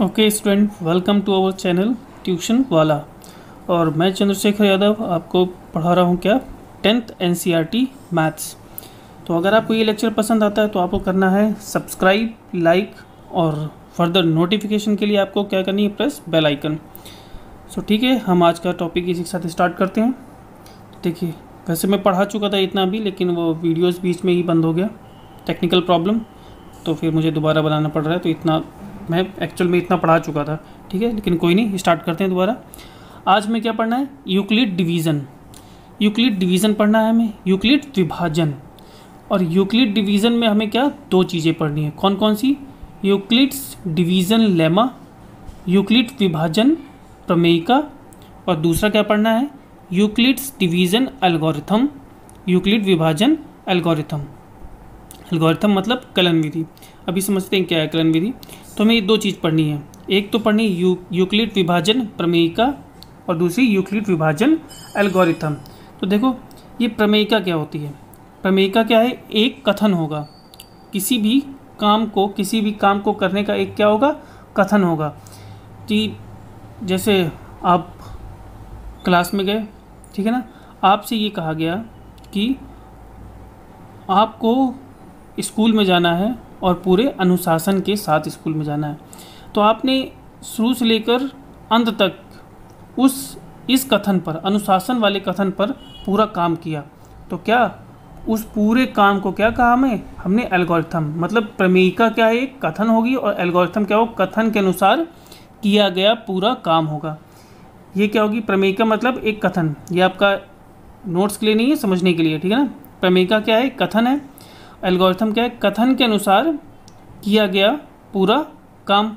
Okay student, welcome to our channel tuition वाला। और मैं चंद्रशेखर यादव आपको पढ़ा रहा हूँ क्या 10th NCERT मैथ्स। तो अगर आपको ये लेक्चर पसंद आता है तो आपको करना है सब्सक्राइब, लाइक और फर्दर नोटिफिकेशन के लिए आपको क्या करनी है, प्रेस बेल आइकन। सो ठीक है, हम आज का टॉपिक इसी के साथ स्टार्ट करते हैं। देखिए, वैसे मैं पढ़ा चुका था इतना भी, लेकिन वो वीडियोज़ बीच में ही बंद हो गया, टेक्निकल प्रॉब्लम, तो फिर मुझे दोबारा बनाना पड़ रहा है। तो इतना मैं एक्चुअल में इतना पढ़ा चुका था, ठीक है, लेकिन कोई नहीं, स्टार्ट करते हैं दोबारा। आज में क्या पढ़ना है, यूक्लिड डिवीज़न। यूक्लिड डिवीज़न पढ़ना है हमें, यूक्लिड विभाजन। और यूक्लिड डिवीज़न में हमें क्या दो चीज़ें पढ़नी है, कौन कौन सी, यूक्लिड्स डिवीज़न लेमा, यूक्लिड विभाजन प्रमेयिका, और दूसरा क्या पढ़ना है, यूक्लिड्स डिवीज़न एल्गोरिथम। यूक्लिड विभाजन एल्गोरिथम, एल्गोरिथम मतलब कलन विधि। अभी समझते हैं क्या है कलन विधि। तो हमें ये दो चीज़ पढ़नी है, एक तो पढ़नी यूक्लिड विभाजन प्रमेयिका और दूसरी यूक्लिड विभाजन एल्गोरिथम। तो देखो, ये प्रमेयिका क्या होती है। प्रमेयिका क्या है, एक कथन होगा, किसी भी काम को करने का एक क्या होगा, कथन होगा। कि जैसे आप क्लास में गए, ठीक है ना, आपसे ये कहा गया कि आपको स्कूल में जाना है और पूरे अनुशासन के साथ स्कूल में जाना है। तो आपने शुरू से लेकर अंत तक इस कथन पर, अनुशासन वाले कथन पर पूरा काम किया। तो क्या उस पूरे काम को क्या कहा हमने एल्गोरिथम। मतलब प्रमेयिका क्या है, एक कथन होगी, और एल्गोरिथम क्या हो, कथन के अनुसार किया गया पूरा काम होगा। ये क्या होगी, प्रमेयिका मतलब एक कथन। ये आपका नोट्स के लिए नहीं है, समझने के लिए, ठीक है ना। प्रमेयिका क्या है, कथन है। एल्गोरिथम क्या है, कथन के अनुसार किया गया पूरा काम।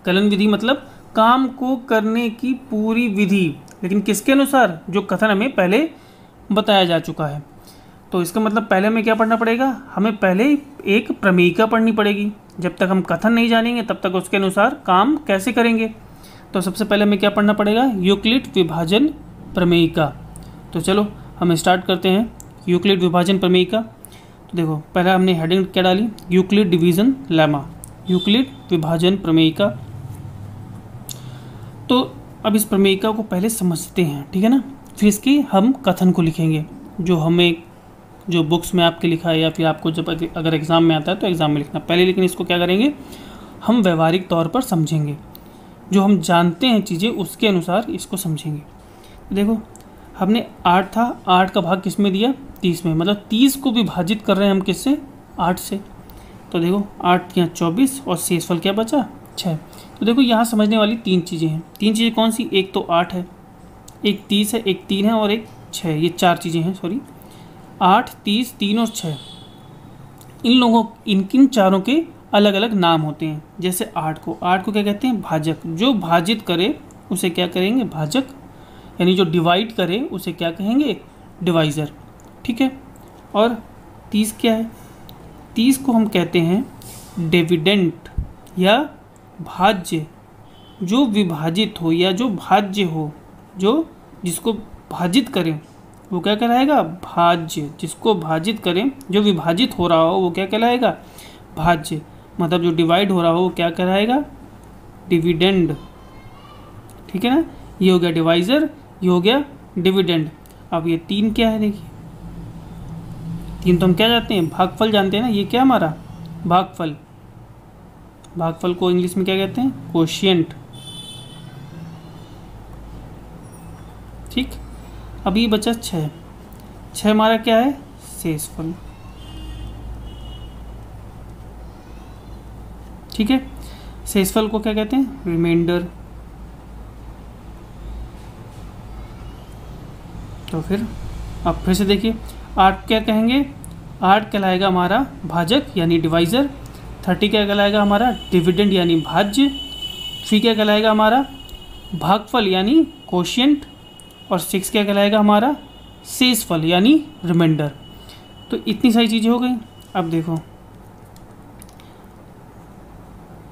कलन विधि मतलब काम को करने की पूरी विधि, लेकिन किसके अनुसार, जो कथन हमें पहले बताया जा चुका है। तो इसका मतलब पहले हमें क्या पढ़ना पड़ेगा, हमें पहले एक प्रमेयिका पढ़नी पड़ेगी। जब तक हम कथन नहीं जानेंगे तब तक उसके अनुसार काम कैसे करेंगे। तो सबसे पहले हमें क्या पढ़ना पड़ेगा, यूक्लिड विभाजन प्रमेयिका। तो चलो हम स्टार्ट करते हैं यूक्लिड विभाजन प्रमेयिका। तो देखो, पहला हमने हेडिंग क्या डाली, यूक्लिड डिवीज़न लेमा, यूक्लिड विभाजन प्रमेयिका। तो अब इस प्रमेयिका को पहले समझते हैं, ठीक है ना, फिर इसकी हम कथन को लिखेंगे, जो बुक्स में आपके लिखा है, या फिर आपको जब अगर एग्ज़ाम में आता है तो एग्ज़ाम में लिखना पहले। लेकिन इसको क्या करेंगे, हम व्यवहारिक तौर पर समझेंगे, जो हम जानते हैं चीज़ें उसके अनुसार इसको समझेंगे। देखो, हमने 8 था, 8 का भाग किस में दिया, 30 में। मतलब 30 को विभाजित कर रहे हैं हम किससे, 8 से। तो देखो 8 या 24 और शेषफल क्या बचा, 6। तो देखो, यहाँ समझने वाली तीन चीज़ें हैं। तीन चीज़ें कौन सी, एक तो 8 है, एक 30 है, एक 3 है और एक 6। ये चार चीज़ें हैं, सॉरी, 8, 30, 3 और 6। इनकिन चारों के अलग अलग नाम होते हैं। जैसे 8 को क्या कहते हैं, भाजक। जो भाजित करे उसे क्या करेंगे, भाजक, यानी जो डिवाइड करे उसे क्या कहेंगे, डिवाइज़र, ठीक है। और 30 क्या है, 30 को हम कहते हैं डिविडेंट या भाज्य। जो विभाजित हो या जो भाज्य हो, जो जिसको भाजित करें वो क्या कहलाएगा, भाज्य। जिसको भाजित करें, जो विभाजित हो रहा हो वो क्या कहलाएगा, भाज्य। मतलब जो डिवाइड हो रहा हो वो क्या कहलाएगा, डिविडेंड, ठीक है ना। ये हो गया डिवाइज़र, ये हो गया डिविडेंड। अब ये 3 क्या है, देखिए 3 तो हम क्या जानते हैं, भागफल जानते हैं ना। ये क्या हमारा भागफल। भागफल को इंग्लिश में क्या कहते हैं, कोशिएंट, ठीक। अब ये बचा 6 हमारा क्या है, शेषफल, ठीक है। शेषफल को क्या कहते हैं, रिमाइंडर। तो फिर अब फिर से देखिए, 8 क्या कहेंगे, 8 कहलाएगा हमारा भाजक यानी डिवाइज़र। 30 क्या कहलाएगा हमारा, डिविडेंड यानी भाज्य। 3 क्या कहलाएगा हमारा, भागफल यानी कोशिएंट। और 6 क्या कहलाएगा हमारा, शेषफल यानी रिमाइंडर। तो इतनी सारी चीज़ें हो गई। अब देखो,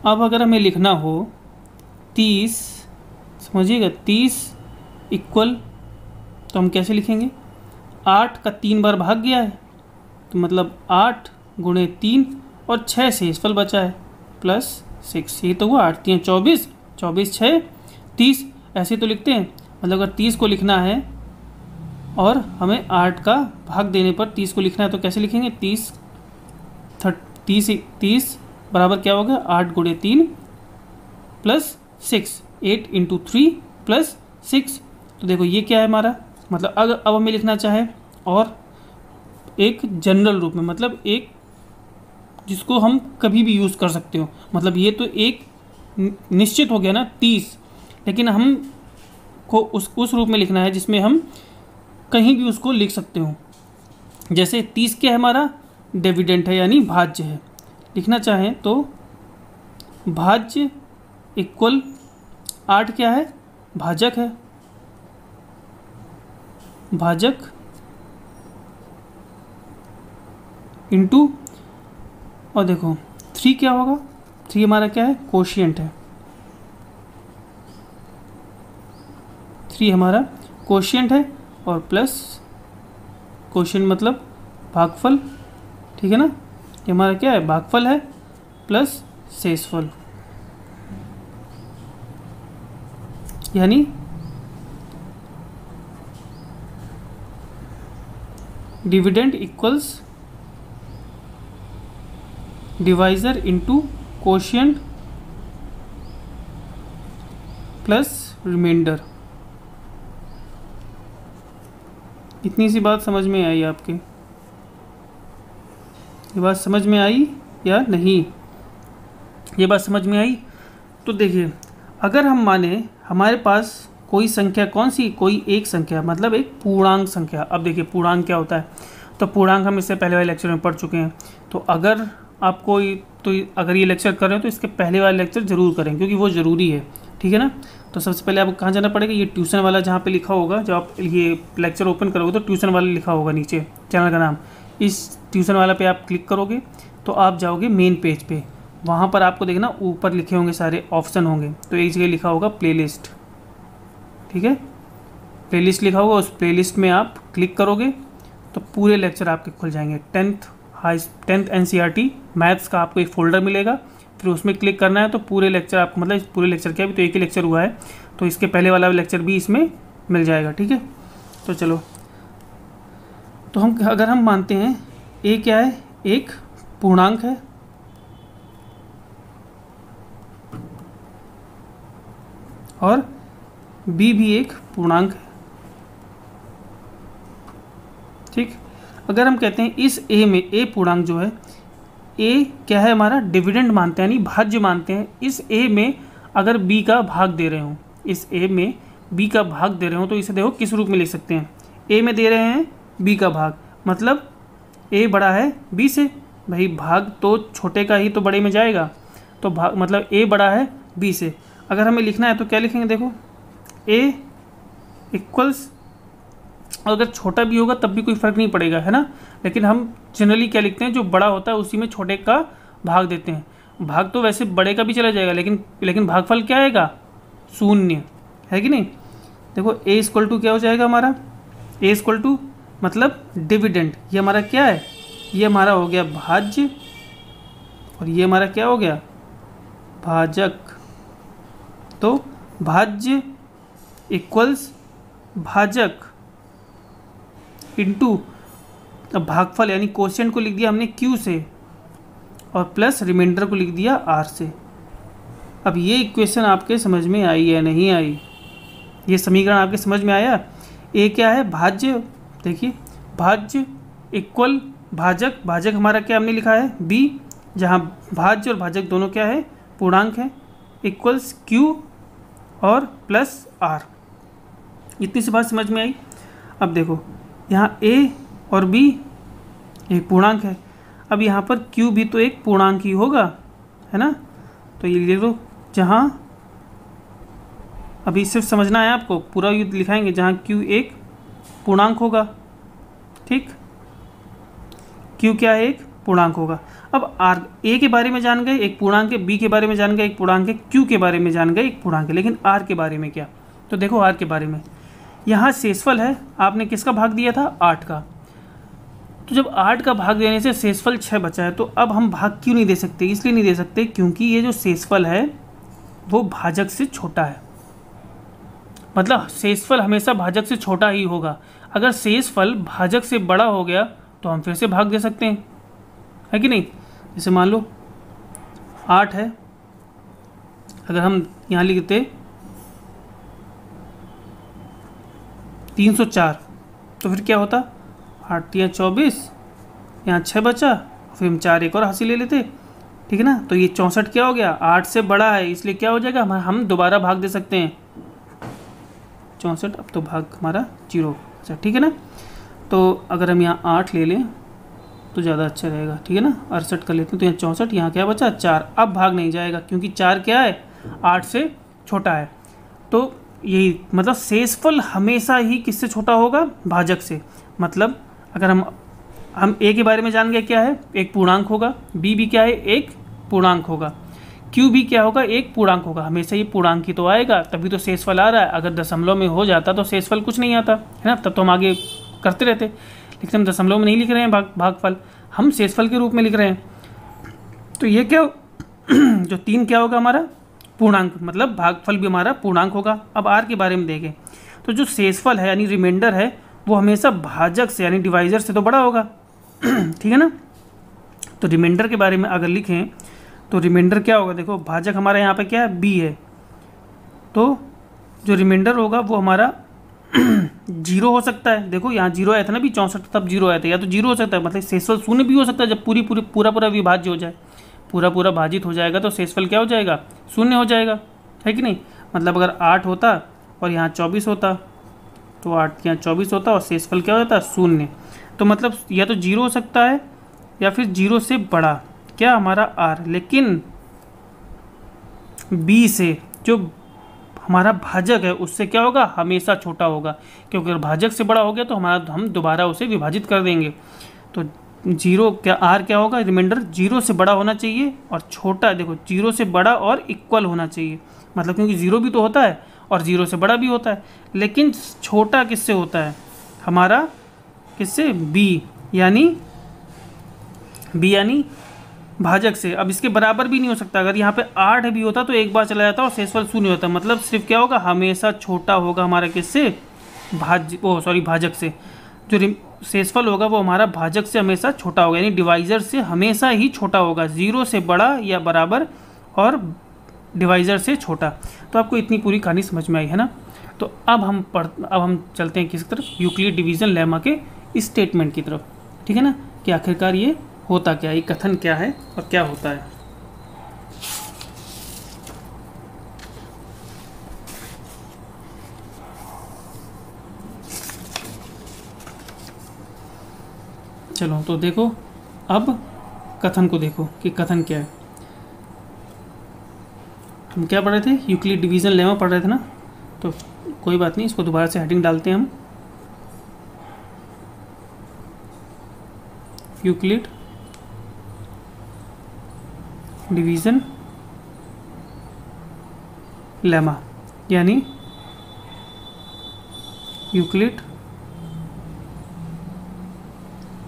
अब अगर हमें लिखना हो 30, समझिएगा, 30 इक्वल, तो हम कैसे लिखेंगे, 8 का 3 बार भाग गया है, तो मतलब 8 × 3 और 6 शेषफल बचा है, प्लस 6, ये तो हुआ 8 3 24, 24 6 30, ऐसे तो लिखते हैं। मतलब अगर 30 को लिखना है और हमें 8 का भाग देने पर 30 को लिखना है तो कैसे लिखेंगे? 30 बराबर क्या होगा? 8 गुणे 3 प्लस 6, 8 इंटू 3 प्लस 6। तो देखो ये क्या है हमारा, मतलब अब हमें लिखना चाहे और एक जनरल रूप में, मतलब एक जिसको हम कभी भी यूज़ कर सकते हो। मतलब ये तो एक निश्चित हो गया ना 30, लेकिन हम को उस रूप में लिखना है जिसमें हम कहीं भी उसको लिख सकते हो। जैसे 30 क्या है हमारा? डिविडेंट है, यानी भाज्य है। लिखना चाहें तो भाज्य इक्वल 8 क्या है? भाजक है, भाजक इंटू, और देखो 3 क्या होगा? 3 हमारा क्या है? कोशिएंट है। 3 हमारा कोशिएंट है और प्लस कोशिएंट मतलब भागफल, ठीक है ना? ये हमारा क्या है? भागफल है प्लस शेषफल, यानी dividend equals divisor into quotient plus remainder. इतनी सी बात समझ में आई आपके? ये बात समझ में आई या नहीं? ये बात समझ में आई? तो देखिए, अगर हम माने हमारे पास कोई संख्या, कौन सी? कोई एक संख्या, मतलब एक पूर्णांक संख्या। अब देखिए पूर्णांक क्या होता है, तो पूर्णांक हम इससे पहले वाले लेक्चर में पढ़ चुके हैं। तो अगर आपको अगर ये लेक्चर कर रहे हो तो इसके पहले वाला लेक्चर ज़रूर करें, क्योंकि वो ज़रूरी है, ठीक है ना? तो सबसे पहले आपको कहाँ जाना पड़ेगा? ये ट्यूशन वाला जहाँ पे लिखा होगा, जब आप ये लेक्चर ओपन करोगे तो ट्यूशन वाला लिखा होगा नीचे चैनल का नाम। इस ट्यूशन वाला पे आप क्लिक करोगे तो आप जाओगे मेन पेज पे। वहाँ पर आपको देखना ऊपर लिखे होंगे सारे ऑप्शन होंगे, तो एक जगह लिखा होगा प्लेलिस्ट, ठीक है? प्लेलिस्ट लिखा होगा, उस प्लेलिस्ट में आप क्लिक करोगे तो पूरे लेक्चर आपके खुल जाएंगे। 10th NCERT मैथ्स का आपको एक फ़ोल्डर मिलेगा, फिर उसमें क्लिक करना है तो पूरे लेक्चर आपको, मतलब पूरे लेक्चर क्या, अभी तो एक ही लेक्चर हुआ है तो इसके पहले वाला लेक्चर भी इसमें मिल जाएगा, ठीक है? तो चलो, तो अगर हम मानते हैं ए क्या है? एक पूर्णांक है, और बी भी एक पूर्णांक है, ठीक? अगर हम कहते हैं इस ए में, ए पूर्णांक जो है, ए क्या है हमारा? डिविडेंड मानते हैं, यानी भाज्य मानते हैं। इस ए में अगर बी का भाग दे रहे हो, इस ए में बी का भाग दे रहे हो, तो इसे देखो किस रूप में लिख सकते हैं? ए में दे रहे हैं बी का भाग, मतलब ए बड़ा है बी से, भाई भाग तो छोटे का ही तो बड़े में जाएगा, तो भाग मतलब ए बड़ा है बी से। अगर हमें लिखना है तो क्या लिखेंगे? देखो ए इक्वल्स, अगर छोटा भी होगा तब भी कोई फ़र्क नहीं पड़ेगा, है ना? लेकिन हम जनरली क्या लिखते हैं? जो बड़ा होता है उसी में छोटे का भाग देते हैं। भाग तो वैसे बड़े का भी चला जाएगा, लेकिन भागफल क्या आएगा? शून्य, है कि नहीं? देखो ए इक्वल टू क्या हो जाएगा हमारा? ए इक्वल टू मतलब डिविडेंड, ये हमारा क्या है? ये हमारा हो गया भाज्य, और ये हमारा क्या हो गया? भाजक। तो भाज्य इक्वल्स भाजक इंटू भागफल, यानी कोशिएंट को लिख दिया हमने Q से, और प्लस रिमाइंडर को लिख दिया R से। अब ये इक्वेशन आपके समझ में आई या नहीं आई? ये समीकरण आपके समझ में आया? ए क्या है? भाज्य। देखिए भाज्य इक्वल भाजक, भाजक हमारा क्या हमने लिखा है? B, जहाँ भाज्य और भाजक दोनों क्या है? पूर्णांक है, इक्वल्स Q और प्लस R। इतनी सी बात समझ में आई? अब देखो यहाँ A और B एक पूर्णांक है, अब यहाँ पर Q भी तो एक पूर्णांक ही होगा, है ना? तो ये लिख लो, जहाँ अभी सिर्फ समझना है आपको, पूरा युद्ध लिखाएंगे जहाँ Q एक पूर्णांक होगा, ठीक? Q क्या है? एक पूर्णांक होगा। अब R, A के बारे में जान गए, एक पूर्णांक है, B के बारे में जान गए, एक पूर्णांक है, Q के बारे में जान गए, एक पूर्णांक है, लेकिन R के बारे में क्या? तो देखो R के बारे में यहाँ शेषफल है, आपने किसका भाग दिया था? 8 का। तो जब 8 का भाग देने से शेषफल 6 बचा है, तो अब हम भाग क्यों नहीं दे सकते? इसलिए नहीं दे सकते क्योंकि ये जो शेषफल है वो भाजक से छोटा है। मतलब शेषफल हमेशा भाजक से छोटा ही होगा। अगर शेषफल भाजक से बड़ा हो गया तो हम फिर से भाग दे सकते हैं, है कि नहीं? जैसे मान लो 8 है, अगर हम यहाँ लिखते 304, तो फिर क्या होता? 8 या 24, यहाँ 6 बचा, फिर हम 4 एक और हासिल ले लेते, ठीक है ना? तो ये 64 क्या हो गया? 8 से बड़ा है, इसलिए क्या हो जाएगा? हम दोबारा भाग दे सकते हैं 64। अब तो भाग हमारा 0, अच्छा ठीक है ना? तो अगर हम यहाँ 8 ले लें तो ज़्यादा अच्छा रहेगा, ठीक है ना? 68 कर लेते हैं, तो यहाँ 64, यहाँ क्या बचा? 4। अब भाग नहीं जाएगा क्योंकि 4 क्या है? 8 से छोटा है। तो यही मतलब शेषफल हमेशा ही किससे छोटा होगा? भाजक से। मतलब अगर हम ए के बारे में जान गए, क्या है? एक पूर्णांक होगा। बी भी क्या है? एक पूर्णांक होगा। क्यू भी क्या होगा? एक पूर्णांक होगा। हमेशा ये पूर्णांक ही तो आएगा, तभी तो शेषफल आ रहा है। अगर दशमलव में हो जाता तो शेषफल कुछ नहीं आता, है ना? तब तो हम आगे करते रहते, लेकिन हम दशमलव में नहीं लिख रहे हैं भागफल, हम शेषफल के रूप में लिख रहे हैं। तो ये क्या जो 3 क्या होगा हमारा? पूर्णांक, मतलब भागफल भी हमारा पूर्णांक होगा। अब आर के बारे में देखें तो जो शेषफल है यानी रिमाइंडर है वो हमेशा भाजक से यानी डिवाइजर से तो बड़ा होगा, ठीक है ना? तो रिमाइंडर के बारे में अगर लिखें तो रिमाइंडर क्या होगा? देखो भाजक हमारा यहाँ पे क्या है? बी है, तो जो रिमाइंडर होगा वो हमारा 0 हो सकता है। देखो यहाँ 0 आया था ना भी 64, तब 0 आया था, या तो 0 हो सकता है, मतलब शेषफल शून्य भी हो सकता है। जब पूरा विभाज्य हो जाए, पूरा भाजित हो जाएगा तो शेषफल क्या हो जाएगा? शून्य हो जाएगा, है कि नहीं? मतलब अगर 8 होता और यहाँ 24 होता तो 8 यहाँ 24 होता और शेषफल क्या हो जाता? शून्य। तो मतलब या तो 0 हो सकता है या फिर 0 से बड़ा क्या हमारा आर, लेकिन बी से जो हमारा भाजक है उससे क्या होगा? हमेशा छोटा होगा, क्योंकि अगर भाजक से बड़ा हो गया तो हम दोबारा उसे विभाजित कर देंगे। तो 0 क्या आर क्या होगा? रिमाइंडर 0 से बड़ा होना चाहिए और छोटा, देखो 0 से बड़ा और इक्वल होना चाहिए। मतलब क्योंकि 0 भी तो होता है और 0 से बड़ा भी होता है, लेकिन छोटा किससे होता है? हमारा किससे? बी यानी भाजक से। अब इसके बराबर भी नहीं हो सकता। अगर यहाँ पे 8 भी होता तो एक बार चला जाता और शेषफल शून्य होता। मतलब सिर्फ क्या होगा? हमेशा छोटा होगा हमारा किससे? भाजक से। जो शेषफल होगा वो हमारा भाजक से हमेशा छोटा होगा, यानी डिवाइजर से हमेशा ही छोटा होगा। 0 से बड़ा या बराबर और डिवाइजर से छोटा। तो आपको इतनी पूरी कहानी समझ में आई है ना? तो अब हम चलते हैं किस तरफ? यूक्लिड डिवीजन लेमा के स्टेटमेंट की तरफ, ठीक है ना? कि आखिरकार ये होता क्या है, ये कथन क्या है और क्या होता है। चलो तो देखो, अब कथन को देखो कि कथन क्या है। हम क्या पढ़ रहे थे? यूक्लिड डिवीजन लेमा पढ़ रहे थे ना? तो कोई बात नहीं, इसको दोबारा से हेडिंग डालते हैं हम। यूक्लिड डिवीजन लेमा यानी यूक्लिड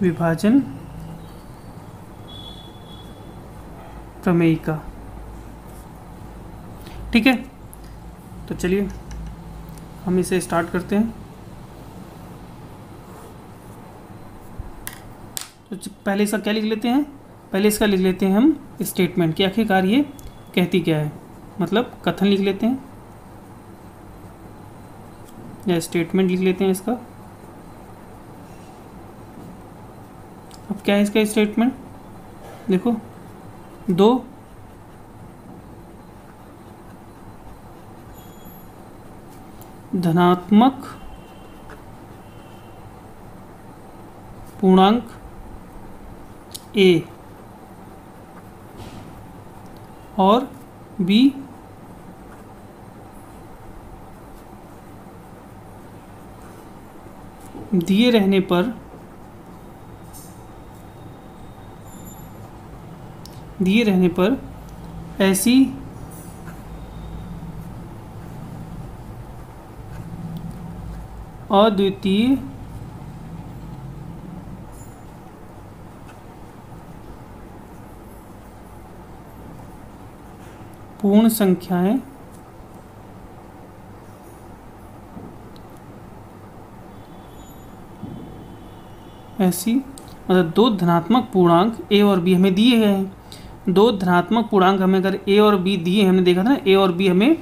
विभाजन प्रमेयिका, ठीक है? तो चलिए हम इसे स्टार्ट करते हैं। तो पहले इसका क्या लिख लेते हैं? पहले इसका लिख लेते हैं हम स्टेटमेंट कि आखिरकार ये कहती क्या है। मतलब कथन लिख लेते हैं या स्टेटमेंट लिख लेते हैं इसका। अब क्या है इसका स्टेटमेंट? देखो, 2 धनात्मक पूर्णांक A और B दिए रहने पर ऐसी अद्वितीय पूर्ण संख्याएं ऐसी, मतलब दो धनात्मक पूर्णांक ए और बी हमें दिए गए हैं। दो धनात्मक पूर्णांक हमें अगर ए और बी दिए, हमने देखा था ना ए और बी हमें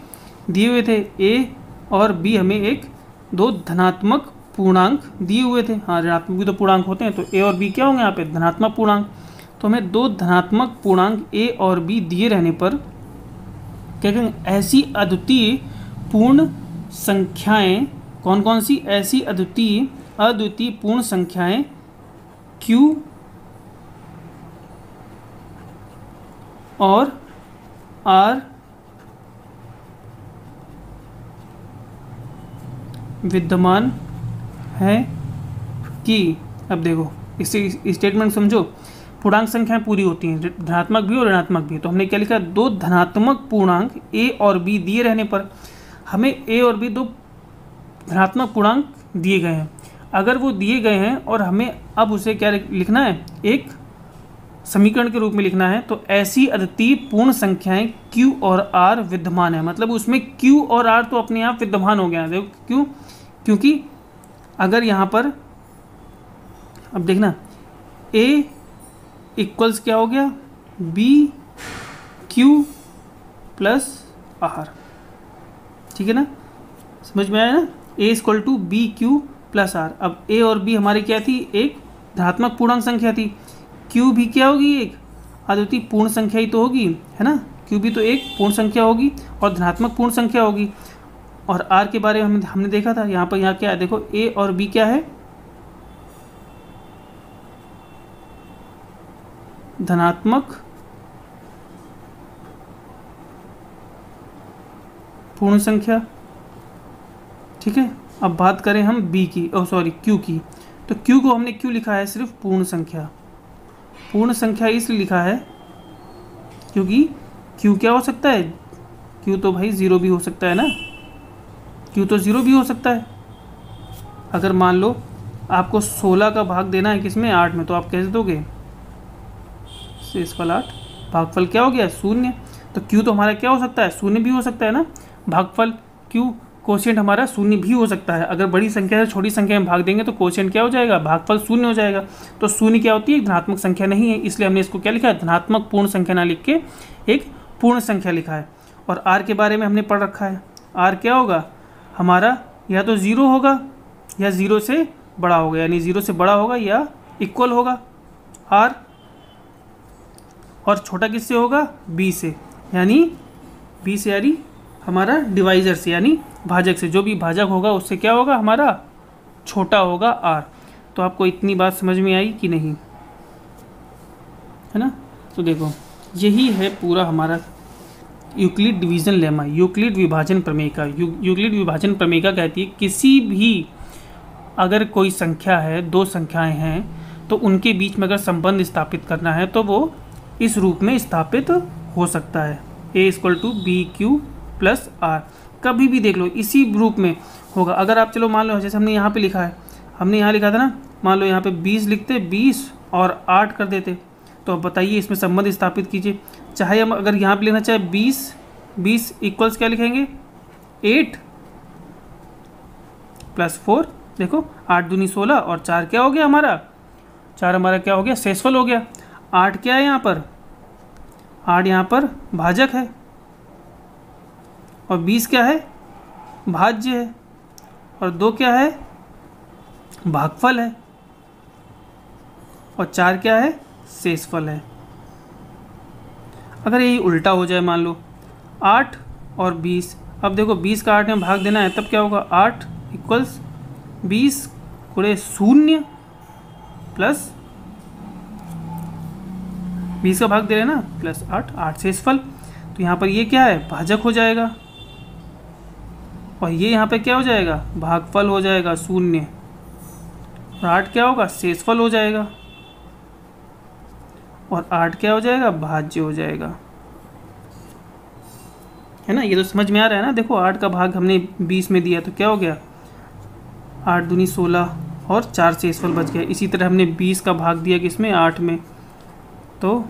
दिए हुए थे, ए और बी हमें एक दो धनात्मक पूर्णांक दिए हुए थे। हाँ, ऋणात्मक भी तो पूर्णांक होते हैं, तो ए और बी क्या होंगे यहाँ पे, धनात्मक पूर्णांक। तो हमें दो धनात्मक पूर्णांक ए और बी दिए रहने पर क्या कहेंगे, ऐसी अद्वितीय पूर्ण संख्याएं, कौन कौन सी ऐसी अद्वितीय पूर्ण संख्याएं Q और R विद्यमान है कि, अब देखो इससे स्टेटमेंट समझो, पूर्णांक संख्याएं पूरी होती हैं, धनात्मक भी और ऋणात्मक भी। तो हमने क्या लिखा, दो धनात्मक पूर्णांक ए और बी दिए रहने पर हमें ए और बी दो धनात्मक पूर्णांक दिए गए हैं। अगर वो दिए गए हैं और हमें अब उसे क्या लिखना है, एक समीकरण के रूप में लिखना है, तो ऐसी अद्वितीय पूर्ण संख्याएं Q और R विद्यमान है। मतलब उसमें Q और R तो अपने आप विद्यमान हो गया है। देखो क्यों, क्योंकि अगर यहाँ पर अब देखना A इक्वल्स क्या हो गया, B Q प्लस R, ठीक है ना, समझ में आया ना, A equal to B Q plus r. अब ए और बी हमारी क्या थी, एक धनात्मक पूर्णांक संख्या थी, क्यू भी क्या होगी, एक अद्वितीय पूर्ण संख्या ही तो होगी, है ना, क्यू भी तो एक पूर्ण संख्या होगी और धनात्मक पूर्ण संख्या होगी। और आर के बारे में हमने देखा था, यहाँ पर यहाँ क्या है, देखो ए और बी क्या है, धनात्मक पूर्ण संख्या, ठीक है। अब बात करें हम बी की, क्यू की, तो क्यू को हमने क्यों लिखा है, सिर्फ पूर्ण संख्या। पूर्ण संख्या इसलिए लिखा है क्योंकि क्यू क्या हो सकता है, क्यू तो भाई ज़ीरो भी हो सकता है ना, क्यू तो ज़ीरो भी हो सकता है। अगर मान लो आपको 16 का भाग देना है किसमें, 8 में, तो आप कैसे दोगे, शेषफल 8, भागफल क्या हो गया, शून्य। तो क्यू तो हमारा क्या हो सकता है, शून्य भी हो सकता है ना, भागफल क्यू कोशिएंट हमारा शून्य भी हो सकता है। अगर बड़ी संख्या से छोटी संख्या में भाग देंगे तो कोशिएंट क्या हो जाएगा, भागफल शून्य हो जाएगा। तो शून्य क्या होती है, धनात्मक संख्या नहीं है, इसलिए हमने इसको क्या लिखा है, धनात्मक पूर्ण संख्या ना लिख के एक पूर्ण संख्या लिखा है। और आर के बारे में हमने पढ़ रखा है, आर क्या होगा हमारा, या तो ज़ीरो होगा या ज़ीरो से बड़ा होगा, यानी ज़ीरो से बड़ा होगा या इक्वल होगा आर, और छोटा किससे होगा, बी से, यानी बी से यानी हमारा डिवाइजर से, यानी भाजक से, जो भी भाजक होगा उससे क्या होगा, हमारा छोटा होगा आर। तो आपको इतनी बात समझ में आई कि नहीं, है ना। तो देखो यही है पूरा हमारा यूक्लिड डिवीज़न लेमा, यूक्लिड विभाजन प्रमेय। यूक्लिड विभाजन प्रमेय कहती है किसी भी अगर कोई संख्या है, दो संख्याएं हैं, तो उनके बीच में अगर संबंध स्थापित करना है तो वो इस रूप में स्थापित हो सकता है, A equal to B Q plus R. कभी भी देख लो इसी रूप में होगा। अगर आप चलो मान लो जैसे हमने यहाँ पे लिखा है, हमने यहाँ लिखा था ना, मान लो यहाँ पे 20 लिखते, 20 और 8 कर देते, तो अब बताइए इसमें संबंध स्थापित कीजिए। चाहे हम अगर यहाँ पे लेना चाहे 20 इक्वल्स क्या लिखेंगे, 8 प्लस 4, देखो 8 दूनी 16 और 4 क्या हो गया हमारा, 4 हमारा क्या हो गया, शेषफल हो गया। 8 क्या है यहाँ पर, 8 यहाँ पर भाजक है, और 20 क्या है, भाज्य है, और 2 क्या है, भागफल है, और 4 क्या है, शेषफल है। अगर यही उल्टा हो जाए, मान लो 8 और 20, अब देखो 20 का 8 में भाग देना है, तब क्या होगा, 8 इक्वल्स 20 गुणे 0 प्लस 20 का भाग दे रहे हैं ना, प्लस 8 शेषफल। तो यहाँ पर ये क्या है, भाजक हो जाएगा, और ये यहाँ पे क्या हो जाएगा, भागफल हो जाएगा 0, और 8 क्या होगा, शेषफल हो जाएगा, और 8 क्या हो जाएगा, भाज्य हो जाएगा, है ना। ये तो समझ में आ रहा है ना। देखो 8 का भाग हमने 20 में दिया तो क्या हो गया, 8 दूनी 16 और 4 शेषफल बच गया। इसी तरह हमने 20 का भाग दिया किसमें, 8 में, तो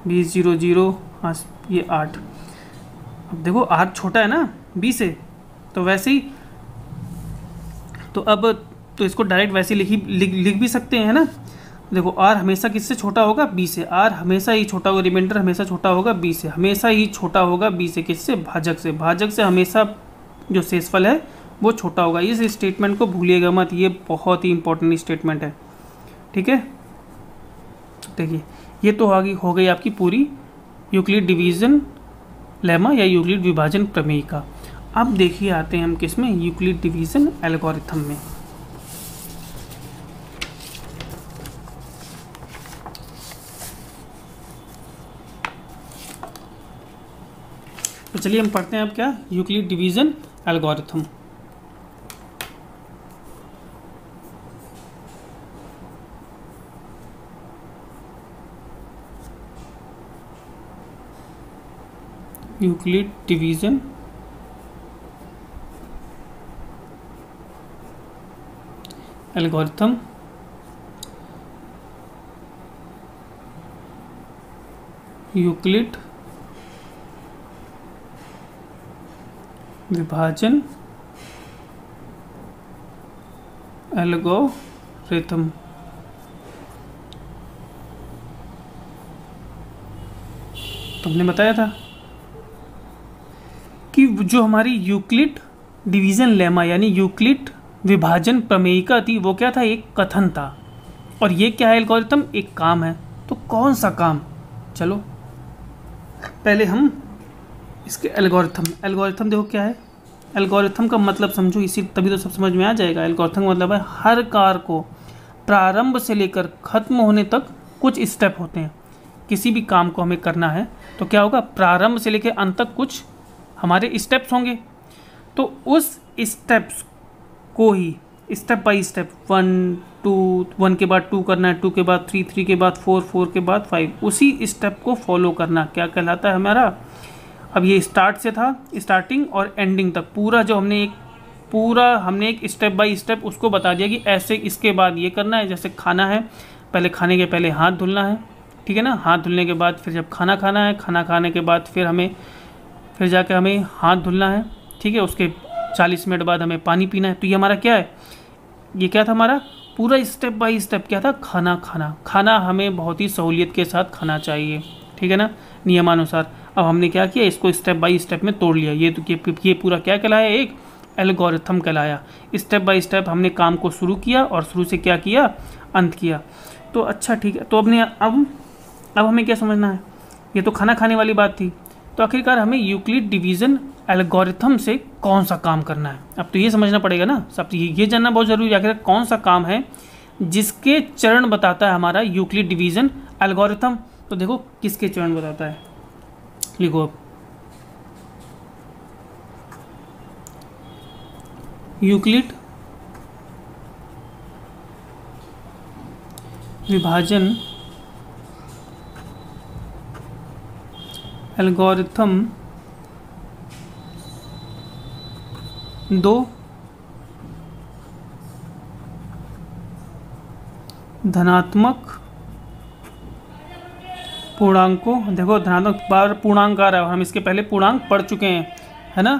20 0 0, हाँ ये 8। अब देखो r छोटा है ना b से, तो वैसे ही तो अब तो इसको डायरेक्ट वैसे लिख भी सकते हैं, है ना। देखो r हमेशा किससे छोटा होगा, b से। r हमेशा ही छोटा होगा, रिमाइंडर हमेशा छोटा होगा b से, हमेशा ही छोटा होगा b से। किससे, भाजक से। भाजक से हमेशा जो शेषफल है वो छोटा होगा। इस स्टेटमेंट को भूलिएगा मत, ये बहुत ही इंपॉर्टेंट स्टेटमेंट है, ठीक है। देखिए ये तो हो गई आपकी पूरी यूक्लिड डिवीज़न लेमा या यूक्लिड विभाजन प्रमेय का। अब देखिए आते हैं हम किस में, यूक्लिड डिवीज़न एल्गोरिथम में। तो चलिए हम पढ़ते हैं अब क्या, Euclid division algorithm. Euclid division algorithm Euclid विभाजन एल्गोरिथम। तो हमने बताया था कि जो हमारी यूक्लिड डिवीज़न लेमा यानी यूक्लिड विभाजन प्रमेयिका थी वो क्या था, एक कथन था। और ये क्या है, एल्गोरिथम एक काम है। तो कौन सा काम, चलो पहले हम इसके एल्गोरिथम देखो क्या है। एल्गोरिथम का मतलब समझो, इसी तभी तो सब समझ में आ जाएगा। एल्गोरिथम का मतलब है हर कार्य को प्रारंभ से लेकर खत्म होने तक कुछ स्टेप होते हैं। किसी भी काम को हमें करना है तो क्या होगा, प्रारंभ से लेकर अंत तक कुछ हमारे स्टेप्स होंगे। तो उस स्टेप्स को ही स्टेप बाय स्टेप 1 2 1 के बाद 2 करना है, 2 के बाद 3 3 के बाद 4 4 के बाद 5, उसी स्टेप को फॉलो करना क्या कहलाता है हमारा। अब ये स्टार्ट से था, स्टार्टिंग और एंडिंग तक पूरा जो हमने एक स्टेप बाय स्टेप उसको बता दिया कि ऐसे इसके बाद ये करना है। जैसे खाना है, पहले खाने के पहले हाथ धुलना है, ठीक है ना। हाथ धुलने के बाद फिर जब खाना खाना है, खाना खाने के बाद फिर जाकर हमें हाथ धुलना है, ठीक है। उसके 40 मिनट बाद हमें पानी पीना है। तो ये हमारा क्या है, ये क्या था हमारा पूरा स्टेप बाय स्टेप क्या था, खाना हमें बहुत ही सहूलियत के साथ खाना चाहिए, ठीक है ना, नियमानुसार। अब हमने क्या किया, इसको स्टेप बाय स्टेप में तोड़ लिया। ये पूरा क्या कहलाया, एक एल्गोरिथम कहलाया। स्टेप बाय स्टेप हमने काम को शुरू किया और शुरू से क्या किया, अंत किया। तो अच्छा ठीक है। तो अब हमें क्या समझना है, ये तो खाना खाने वाली बात थी। तो आखिरकार हमें यूक्लिड डिवीज़न एल्गोरिथम से कौन सा काम करना है, अब तो ये समझना पड़ेगा ना। सब ये जानना बहुत ज़रूरी है, आखिर कौन सा काम है जिसके चरण बताता है हमारा यूक्लिड डिवीज़न एल्गोरिथम। तो देखो किसके चरण बताता है, लिखो अब यूक्लिड विभाजन एल्गोरिथम 2 धनात्मक पूर्णांकों, देखो धनात्मक बार पूर्णांक आ रहा है और हम इसके पहले पूर्णांक पढ़ चुके हैं, है ना।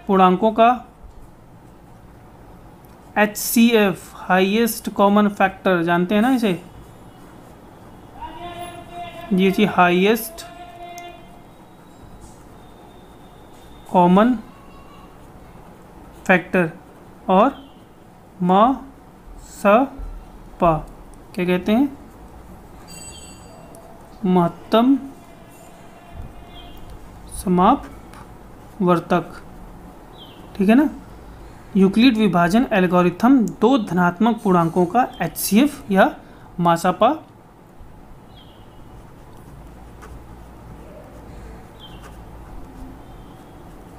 पूर्णांकों का HCF हाईएस्ट कॉमन फैक्टर जानते हैं ना इसे, ये चीज हाईएस्ट कॉमन फैक्टर। और प क्या कहते हैं, महत्तम समापवर्तक, ठीक है ना। यूक्लिड विभाजन एल्गोरिथम 2 धनात्मक पूर्णांकों का HCF या मासापा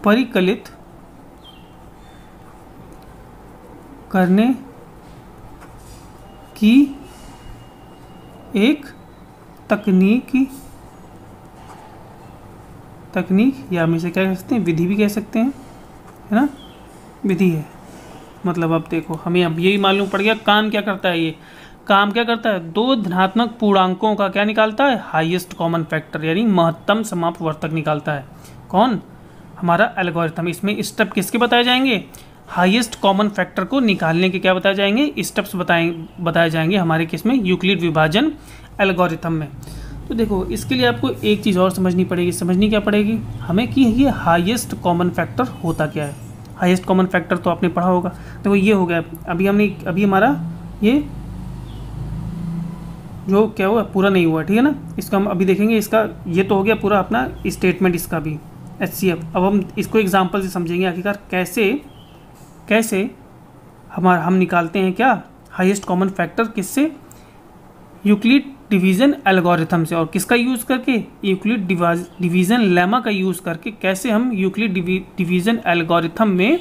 परिकलित करने की एक तकनीक या हम इसे क्या कह सकते हैं, विधि भी कह सकते हैं, है ना, विधि है। मतलब अब देखो हमें अब यही मालूम पड़ गया काम क्या करता है। ये काम क्या करता है, 2 धनात्मक पूर्णांकों का क्या निकालता है, हाईएस्ट कॉमन फैक्टर यानी महत्तम समापवर्तक निकालता है। कौन, हमारा एल्गोरिथम। इसमें स्टेप किसके बताए जाएंगे? हाईएस्ट कॉमन फैक्टर को निकालने के क्या बताए जाएंगे? स्टेप्स बताए जाएंगे हमारे किस में? यूक्लिड विभाजन एल्गोरिथम में। तो देखो इसके लिए आपको एक चीज़ और समझनी पड़ेगी। समझनी क्या पड़ेगी हमें कि ये हाईएस्ट कॉमन फैक्टर होता क्या है। हाईएस्ट कॉमन फैक्टर तो आपने पढ़ा होगा। देखो ये हो गया, अभी हमारा ये जो क्या हुआ पूरा नहीं हुआ, ठीक है ना। इसका हम अभी देखेंगे। इसका ये तो हो गया पूरा अपना स्टेटमेंट, इसका भी HCF। अब हम इसको एग्जांपल से समझेंगे आखिरकार कैसे हम निकालते हैं क्या हाईएस्ट कॉमन फैक्टर, किससे? यूक्लिड डिवीज़न एल्गोरिथम से। और किसका यूज़ करके? यूक्लिड डिवीज़न लेमा का यूज़ करके कैसे हम यूक्लिड डिवीज़न एल्गोरिथम में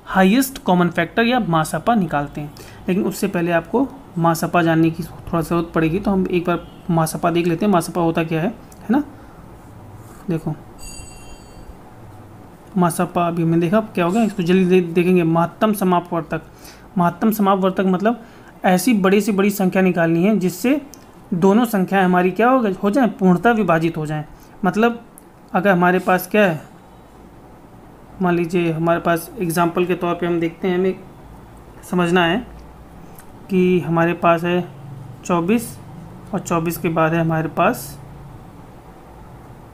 हाईएस्ट कॉमन फैक्टर या मासपा निकालते हैं। लेकिन उससे पहले आपको मासपा जानने की थोड़ा ज़रूरत पड़ेगी, तो हम एक बार मासपा देख लेते हैं। मासपा होता क्या है ना। देखो मासपा अभी हमने देखा, क्या होगा इसको जल्दी देखेंगे। महत्तम समापवर्तक। महत्तम समापवर्तक मतलब ऐसी बड़ी से बड़ी संख्या निकालनी है जिससे दोनों संख्याएं हमारी क्या हो जाए? पूर्णतः विभाजित हो जाएं। मतलब अगर हमारे पास क्या है, मान लीजिए हमारे पास एग्जाम्पल के तौर पे हम देखते हैं, हमें समझना है कि हमारे पास है 24 और 24 के बाद है हमारे पास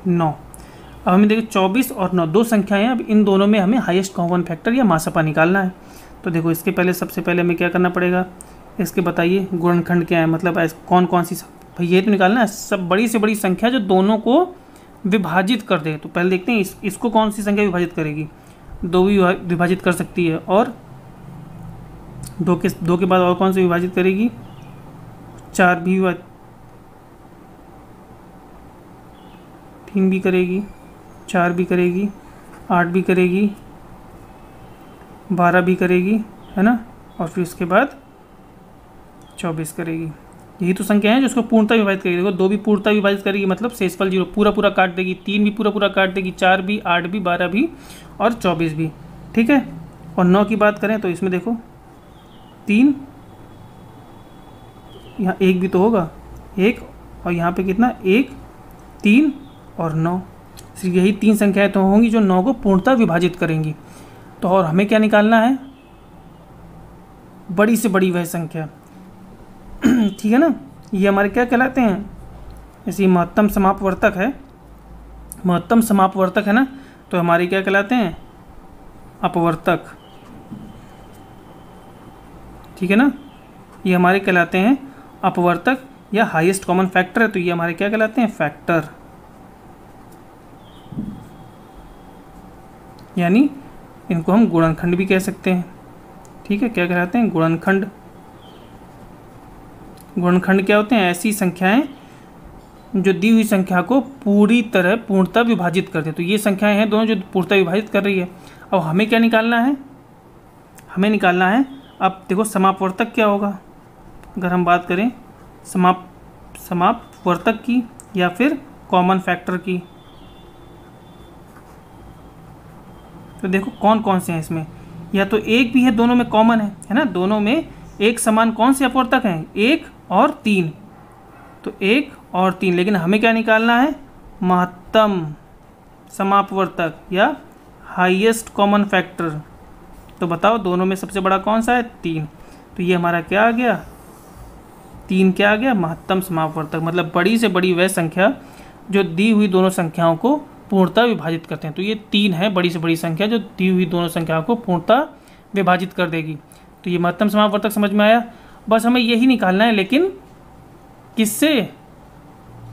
9। अब हमें देखिए 24 और 9 दो संख्याएं हैं। अब इन दोनों में हमें हाईएस्ट कॉमन फैक्टर या मासपा निकालना है। तो देखो इसके पहले सबसे पहले हमें क्या करना पड़ेगा? इसके बताइए गुणनखंड क्या है, मतलब कौन सी भाई ये तो निकालना है सब बड़ी से बड़ी संख्या जो दोनों को विभाजित कर दे। तो पहले देखते हैं इसको कौन सी संख्या विभाजित करेगी। 2 भी विभाजित कर सकती है, और 2 के बाद और कौन सी विभाजित करेगी? 4 भी, 3 भी करेगी, 4 भी करेगी, 8 भी करेगी, 12 भी करेगी, है ना। और फिर उसके बाद 24 करेगी। यही तो संख्या है जो उसको पूर्णतः विभाजित करेगी। देखो 2 भी पूर्णतः विभाजित करेगी, मतलब शेषफल 0 पूरा काट देगी। 3 भी पूरा काट देगी, 4 भी, 8 भी, 12 भी और 24 भी, ठीक है। और 9 की बात करें तो इसमें देखो 3, यहाँ 1 भी तो होगा, 1, और यहाँ पे कितना? 1, 3 और 9। सिर्फ यही 3 संख्याएं तो होंगी जो 9 को पूर्णतः विभाजित करेंगी। तो और हमें क्या निकालना है? बड़ी से बड़ी वह संख्या, ठीक है ना। ये हमारे क्या कहलाते हैं? जैसे महत्तम समापवर्तक है, महत्तम समापवर्तक है ना, तो हमारे क्या कहलाते हैं? अपवर्तक, ठीक है ना। ये हमारे कहलाते हैं अपवर्तक या हाईएस्ट कॉमन फैक्टर है, तो ये हमारे क्या कहलाते हैं? फैक्टर। यानी इनको हम गुणनखंड भी कह सकते हैं, ठीक है। क्या कहलाते हैं? गुणनखंड। गुणनखंड क्या होते हैं? ऐसी संख्याएं जो दी हुई संख्या को पूर्णतः विभाजित करते हैं। तो ये संख्याएं हैं दोनों जो पूर्णतः विभाजित कर रही है। अब हमें क्या निकालना है? हमें निकालना है, अब देखो समापवर्तक क्या होगा। अगर हम बात करें समापवर्तक की या फिर कॉमन फैक्टर की, तो देखो कौन कौन से हैं इसमें। या तो 1 भी है, दोनों में कॉमन है ना। दोनों में एक समान कौन से अपवर्तक हैं? 1 और 3। तो 1 और 3, लेकिन हमें क्या निकालना है? महत्तम समापवर्तक या हाईएस्ट कॉमन फैक्टर। तो बताओ दोनों में सबसे बड़ा कौन सा है? 3। तो ये हमारा क्या आ गया? 3 क्या आ गया? महत्तम समापवर्तक। मतलब बड़ी से बड़ी वह संख्या जो दी हुई दोनों संख्याओं को पूर्णतः विभाजित करते हैं। तो ये 3 है बड़ी से बड़ी संख्या जो दी हुई दोनों संख्याओं को पूर्णतः विभाजित कर देगी। तो ये महत्तम समापवर्तक समझ में आया। बस हमें यही निकालना है, लेकिन किससे?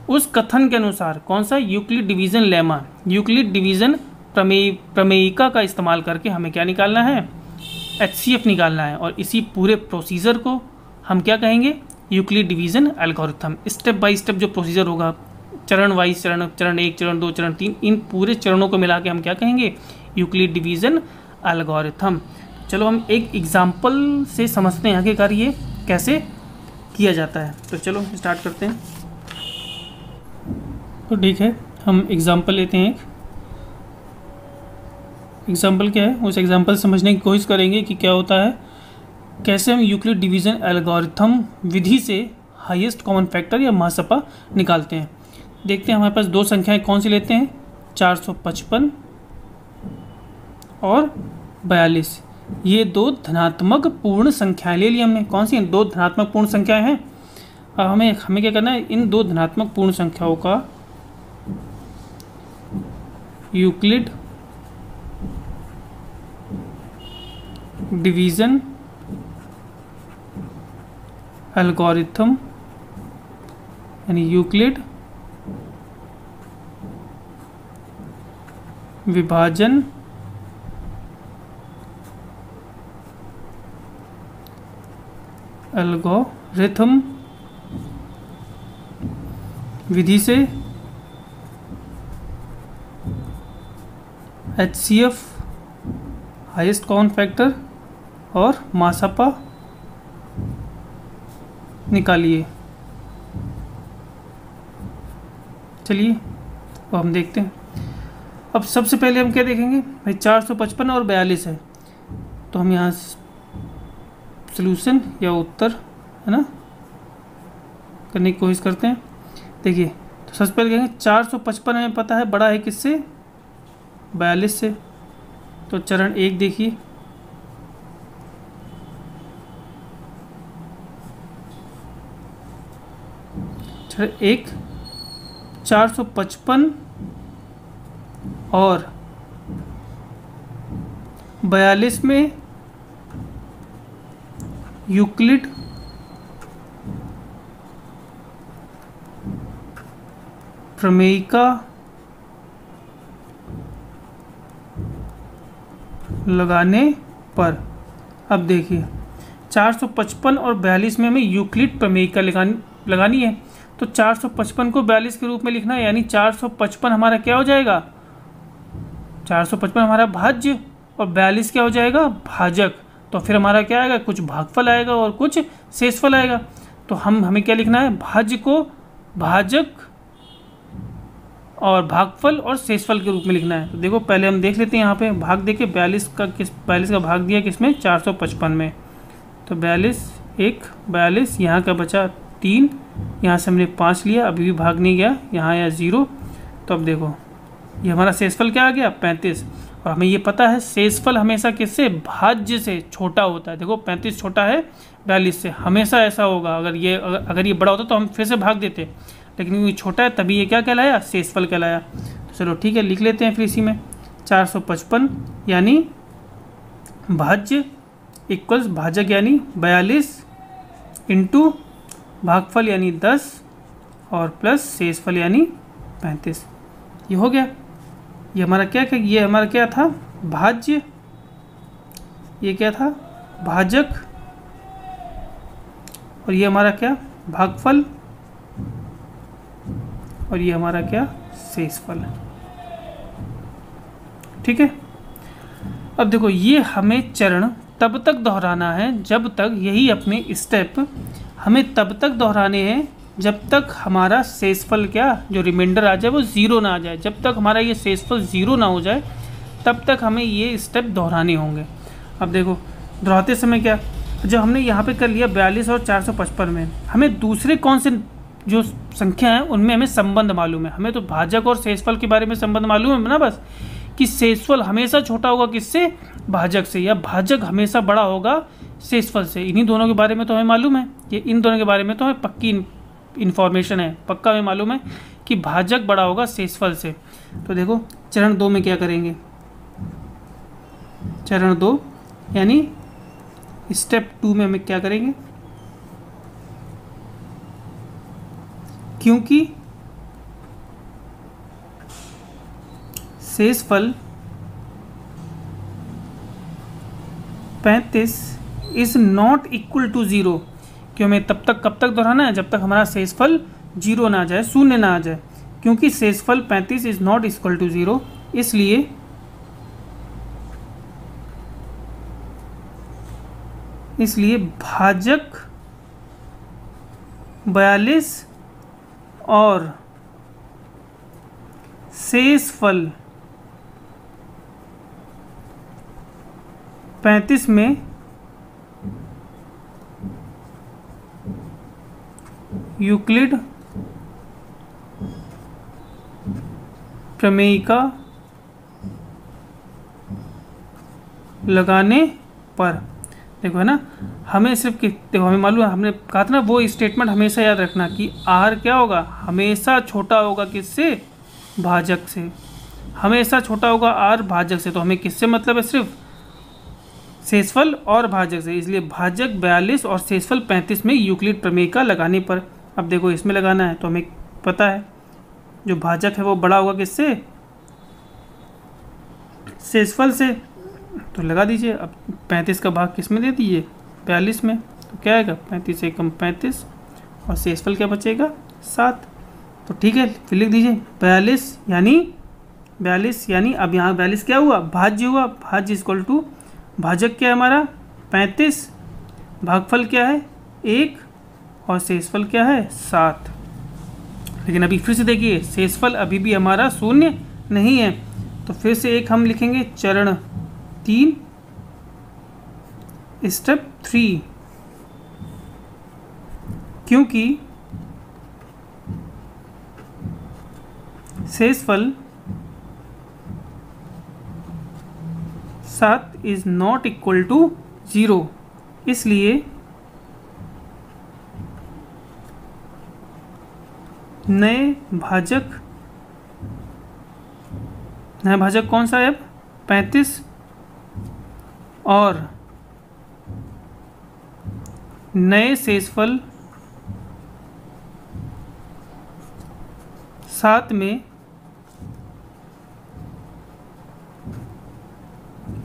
उस कथन के अनुसार। कौन सा? Euclid division lemma, Euclid division प्रमेयिका का इस्तेमाल करके हमें क्या निकालना है? HCF निकालना है। और इसी पूरे प्रोसीजर को हम क्या कहेंगे? Euclid division algorithm. Step by step जो प्रोसीजर होगा, चरण वाइज, चरण 1, चरण 2, चरण 3, इन पूरे चरणों को मिला के हम क्या कहेंगे? Euclid division algorithm. चलो हम एक एग्जाम्पल से समझते हैं आखिरकार ये कैसे किया जाता है। तो चलो स्टार्ट करते हैं। तो ठीक है, हम एग्जाम्पल लेते हैं। एग्जाम्पल क्या है उस एग्जाम्पल समझने की कोशिश करेंगे कि क्या होता है, कैसे हम यूक्लिड डिवीज़न एल्गोरिथम विधि से हाईएस्ट कॉमन फैक्टर या मासपा निकालते हैं। देखते हैं हमारे पास दो संख्याएं कौन सी लेते हैं, 455 और 42, ये दो धनात्मक पूर्ण संख्याएं ले ली हमने। कौन सी? दो धनात्मक पूर्ण संख्याएं हैं। अब हमें क्या करना है? इन दो धनात्मक पूर्ण संख्याओं का यूक्लिड डिवीजन एल्गोरिथम यानी यूक्लिड विभाजन एल्गोरिथम विधि से HCF हाईएस्ट कॉमन फैक्टर और मासापा निकालिए। चलिए अब हम देखते हैं। अब सबसे पहले हम क्या देखेंगे भाई? 455 और 42 है, तो हम यहाँ सॉल्यूशन या उत्तर है ना करने की कोशिश करते हैं। देखिए, तो सबसे पहले कहेंगे 455 हमें पता है बड़ा है किससे? 42 से। तो चरण 1 देखिए, चरण 1 455 और 42 में यूक्लिड प्रमेय का लगाने पर, अब देखिए 455 और 42 में हमें यूक्लिड प्रमेय का लगानी है। तो 455 को 42 के रूप में लिखना है, यानी 455 हमारा क्या हो जाएगा? 455 हमारा भाज्य और 42 क्या हो जाएगा? भाजक। तो फिर हमारा क्या आएगा? कुछ भागफल आएगा और कुछ शेषफल आएगा। तो हमें क्या लिखना है? भाज्य को भाजक और भागफल और शेषफल के रूप में लिखना है। तो देखो पहले हम देख लेते हैं यहाँ पे भाग देके 42 का भाग दिया किसमें? 455 में। तो 42 यहाँ का बचा 3, यहाँ से हमने 5 लिया, अभी भी भाग नहीं गया, यहाँ आया 0। तो अब देखो ये हमारा शेषफल क्या आ गया? 35। और हमें ये पता है शेषफल हमेशा किससे? भाज्य से छोटा होता है। देखो 35 छोटा है 42 से, हमेशा ऐसा होगा। अगर ये बड़ा होता तो हम फिर से भाग देते, लेकिन ये छोटा है तभी ये क्या कहलाया? शेषफल कहलाया। तो चलो ठीक है, लिख लेते हैं फिर इसी में 455 यानी भाज्य इक्वल्स भाजक यानी 42 इंटू भागफल यानी 10 और प्लस शेषफल यानी 35। ये हो गया। ये हमारा क्या था? भाज्य। ये क्या था? भाजक। और ये हमारा क्या? भागफल। और ये हमारा क्या? शेषफल। ठीक है। अब देखो ये हमें चरण तब तक दोहराना है जब तक, यही अपने स्टेप हमें तब तक दोहराने हैं जब तक हमारा शेषफल क्या जो रिमाइंडर आ जाए वो 0 ना आ जाए। जब तक हमारा ये शेषफल 0 ना हो जाए तब तक हमें ये स्टेप दोहराने होंगे। अब देखो दोहराते समय क्या, जब हमने यहाँ पे कर लिया 42 और 455 में, हमें दूसरे कौन से जो संख्या है उनमें हमें संबंध मालूम है। हमें तो भाजक और शेषफल के बारे में संबंध मालूम है ना, बस कि शेषफल हमेशा छोटा होगा किससे? भाजक से, या भाजक हमेशा बड़ा होगा शेषफल से। इन्हीं दोनों के बारे में तो हमें मालूम है, ये इन दोनों के बारे में तो हमें पक्की इन्फॉर्मेशन है, पक्का हमें मालूम है कि भाजक बड़ा होगा शेषफल से। तो देखो चरण 2 में क्या करेंगे? चरण 2 यानी स्टेप 2 में हमें क्या करेंगे? क्योंकि शेषफल 35 इज नॉट इक्वल टू 0, कि हमें तब तक कब तक दोहराना है? जब तक हमारा शेषफल 0 ना आ जाए, शून्य ना आ जाए। क्योंकि शेषफल 35 इज नॉट इक्वल टू 0, इसलिए भाजक 42 और शेषफल 35 में यूक्लिड प्रमेय का लगाने पर। देखो है ना, हमें सिर्फ देखो हमें मालूम है, हमने कहा था ना वो स्टेटमेंट हमेशा याद रखना कि आर क्या होगा, हमेशा छोटा होगा किससे, भाजक से। हमेशा छोटा होगा आर भाजक से, तो हमें किससे मतलब है, सिर्फ शेषफल और भाजक से। इसलिए भाजक 42 और शेषफल 35 में यूक्लिड प्रमेय का लगाने पर। अब देखो इसमें लगाना है तो हमें पता है जो भाजक है वो बड़ा होगा किससे, शेषफल से, तो लगा दीजिए। अब 35 का भाग किस में दे दीजिए, 42 में, तो क्या आएगा 35 से कम 35 और शेषफल क्या बचेगा 7। तो ठीक है, फिर लिख दीजिए 42 यानी अब यहाँ 42 क्या हुआ, भाज्य हुआ। भाज्य इक्वल टू भाजक क्या है हमारा 35, भागफल क्या है 1 और शेषफल क्या है 7। लेकिन अभी फिर से देखिए शेषफल अभी भी हमारा शून्य नहीं है, तो फिर से एक हम लिखेंगे चरण 3 स्टेप 3, क्योंकि शेषफल 7 इज नॉट इक्वल टू 0, इसलिए नए भाजक कौन सा है अब 35 और नए शेषफल 7 में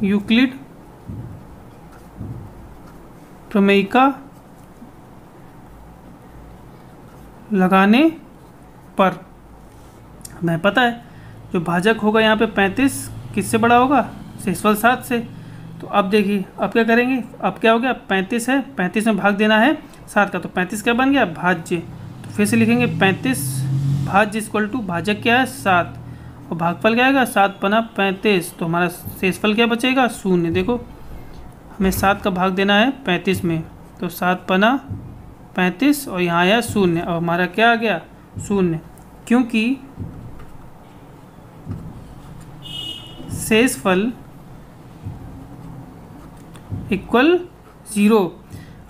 यूक्लिड प्रमेय का लगाने पर। हमें पता है जो भाजक होगा यहाँ पे 35 किससे बड़ा होगा, शेषफल 7 से। तो अब देखिए अब क्या करेंगे, अब क्या हो गया 35 है, 35 में भाग देना है 7 का, तो 35 क्या बन गया भाज्य। तो फिर से लिखेंगे 35 भाज्य इक्वल टू भाजक क्या है 7 और भागफल क्या आएगा 7 पना 35, तो हमारा शेषफल क्या बचेगा 0। देखो हमें 7 का भाग देना है 35 में, तो 7 पना 35 और यहाँ आया 0। अब हमारा क्या आ गया 0, क्योंकि शेषफल इक्वल 0।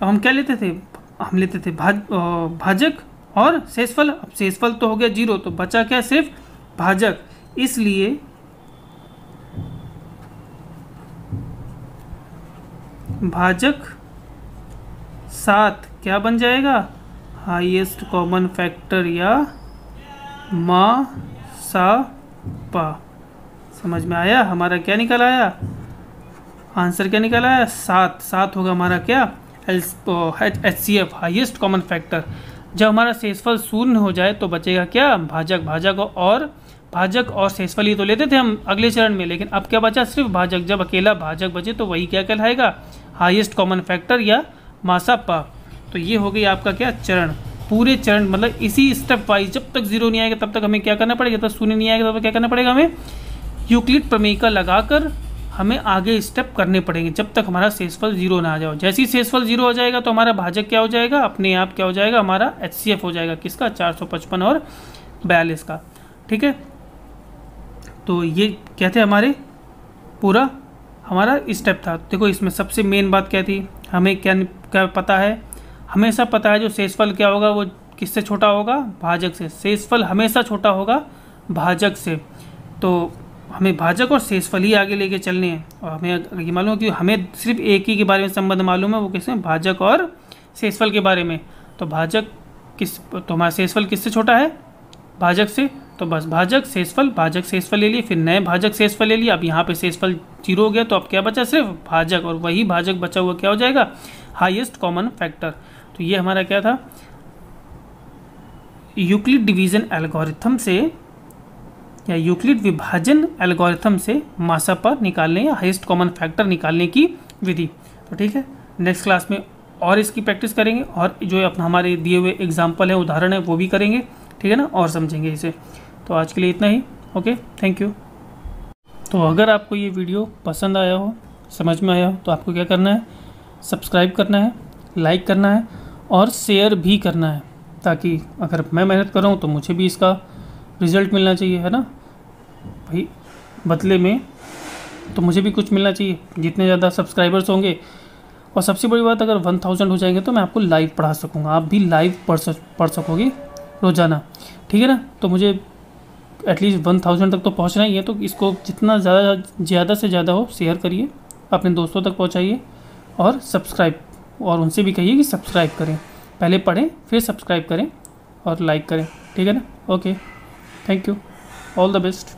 अब हम क्या लेते थे, हम लेते थे भाजक और शेषफल। अब शेषफल तो हो गया 0, तो बचा क्या सिर्फ भाजक, इसलिए भाजक 7 क्या बन जाएगा, हाईएस्ट कॉमन फैक्टर या मा सा पा। समझ में आया, हमारा क्या निकल आया आंसर, क्या निकल आया 7 होगा हमारा क्या HCF हाईएस्ट कॉमन फैक्टर। जब हमारा शेषफल 0 हो जाए तो बचेगा क्या भाजक और शेषफल ही तो लेते थे हम अगले चरण में, लेकिन अब क्या बचा सिर्फ भाजक। जब अकेला भाजक बचे तो वही क्या कहलाएगा, हाईएस्ट कॉमन फैक्टर या मासा पा। तो ये हो गई आपका क्या चरण, पूरे चरण मतलब इसी स्टेप वाइज जब तक 0 नहीं आएगा तब तक हमें क्या करना पड़ेगा, जब तक 0 नहीं आएगा तब तक क्या करना पड़ेगा, हमें यूक्लिड प्रमेय का लगाकर हमें आगे स्टेप करने पड़ेंगे जब तक हमारा शेषफल 0 ना आ जाओ। जैसे ही शेषफल 0 हो जाएगा तो हमारा भाजक क्या हो जाएगा, अपने आप क्या हो जाएगा, हमारा HCF हो जाएगा किसका 455 और 42 का। ठीक है, तो ये क्या थे हमारे पूरा हमारा स्टेप था। देखो इसमें सबसे मेन बात क्या थी, हमें क्या पता है, हमेशा पता है जो शेषफल क्या होगा वो किससे छोटा होगा, भाजक से। शेषफल हमेशा छोटा होगा भाजक से, तो हमें भाजक और शेषफल ही आगे लेके चलने हैं। और हमें ये मालूम है कि हमें सिर्फ एक ही के बारे में संबंध मालूम है, वो किससे, भाजक और शेषफल के बारे में। तो भाजक तो हमारा शेषफल किससे छोटा है, भाजक से, तो बस भाजक शेषफल ले लिए, फिर नए भाजक शेषफल ले लिए। अब यहाँ पे शेषफल 0 हो गया तो अब क्या बचा, सिर्फ भाजक, और वही भाजक बचा हुआ क्या हो जाएगा, हाईएस्ट कॉमन फैक्टर। तो ये हमारा क्या था, यूक्लिड डिवीजन एल्गोरिथम से या यूक्लिड विभाजन एल्गोरिथम से मासा पर निकालने या हाईएस्ट कॉमन फैक्टर निकालने की विधि। तो ठीक है, नेक्स्ट क्लास में और इसकी प्रैक्टिस करेंगे और जो अपना हमारे दिए हुए एग्जाम्पल है, उदाहरण है, वो भी करेंगे। ठीक है ना, और समझेंगे इसे। तो आज के लिए इतना ही, ओके, थैंक यू। तो अगर आपको ये वीडियो पसंद आया हो, समझ में आया हो, तो आपको क्या करना है, सब्सक्राइब करना है, लाइक करना है और शेयर भी करना है, ताकि अगर मैं मेहनत कर रहा हूँ तो मुझे भी इसका रिज़ल्ट मिलना चाहिए, है ना भाई। बदले में तो मुझे भी कुछ मिलना चाहिए। जितने ज़्यादा सब्सक्राइबर्स होंगे, और सबसे बड़ी बात, अगर 1000 हो जाएंगे तो मैं आपको लाइव पढ़ा सकूँगा, आप भी लाइव पढ़ सकोगे रोज़ाना, ठीक है ना। तो मुझे एटलीस्ट 1000 तक तो पहुंचना ही है, तो इसको जितना ज़्यादा से ज़्यादा हो शेयर करिए, अपने दोस्तों तक पहुंचाइए, और सब्सक्राइब, और उनसे भी कहिए कि सब्सक्राइब करें, पहले पढ़ें फिर सब्सक्राइब करें और लाइक करें, ठीक है ना। Okay, thank you, all the best.